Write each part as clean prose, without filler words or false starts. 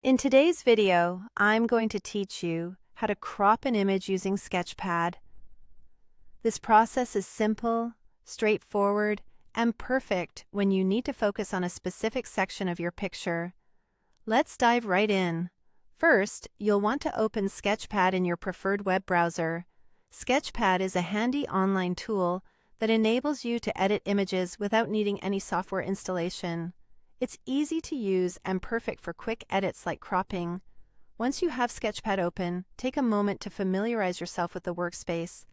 In today's video, I'm going to teach you how to crop an image using Sketchpad. This process is simple, straightforward, and perfect when you need to focus on a specific section of your picture. Let's dive right in. First, you'll want to open Sketchpad in your preferred web browser. Sketchpad is a handy online tool that enables you to edit images without needing any software installation. It's easy to use and perfect for quick edits like cropping. Once you have Sketchpad open, take a moment to familiarize yourself with the workspace.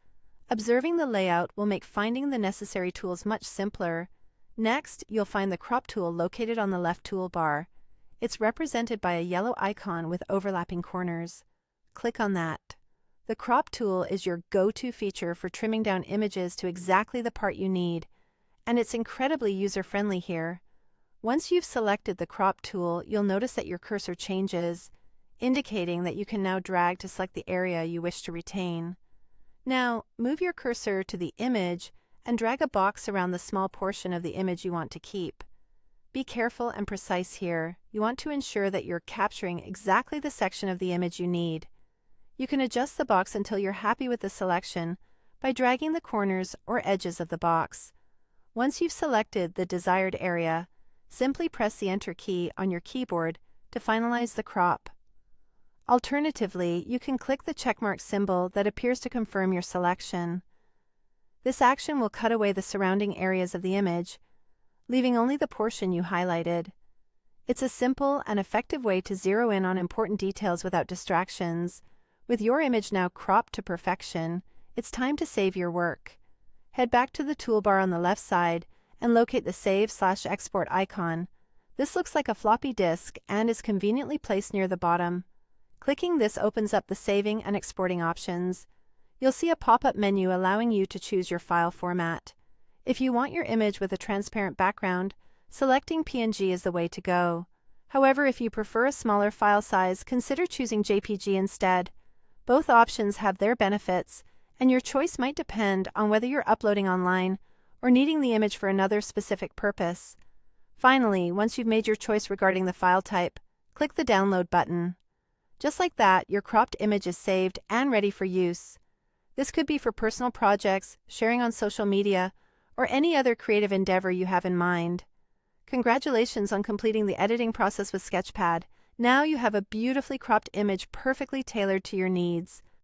Observing the layout will make finding the necessary tools much simpler. Next, you'll find the crop tool located on the left toolbar. It's represented by a yellow icon with overlapping corners. Click on that. The crop tool is your go-to feature for trimming down images to exactly the part you need, and it's incredibly user-friendly here. Once you've selected the crop tool, you'll notice that your cursor changes, indicating that you can now drag to select the area you wish to retain. Now, move your cursor to the image and drag a box around the small portion of the image you want to keep. Be careful and precise here. You want to ensure that you're capturing exactly the section of the image you need. You can adjust the box until you're happy with the selection by dragging the corners or edges of the box. Once you've selected the desired area, simply press the Enter key on your keyboard to finalize the crop. Alternatively, you can click the checkmark symbol that appears to confirm your selection. This action will cut away the surrounding areas of the image, leaving only the portion you highlighted. It's a simple and effective way to zero in on important details without distractions. With your image now cropped to perfection, it's time to save your work. Head back to the toolbar on the left side and locate the Save/Export icon. This looks like a floppy disk and is conveniently placed near the bottom. Clicking this opens up the saving and exporting options. You'll see a pop-up menu allowing you to choose your file format. If you want your image with a transparent background, selecting PNG is the way to go. However, if you prefer a smaller file size, consider choosing JPG instead. Both options have their benefits, and your choice might depend on whether you're uploading online or needing the image for another specific purpose. Finally, once you've made your choice regarding the file type, click the Download button. Just like that, your cropped image is saved and ready for use. This could be for personal projects, sharing on social media, or any other creative endeavor you have in mind. Congratulations on completing the editing process with Sketchpad. Now you have a beautifully cropped image perfectly tailored to your needs.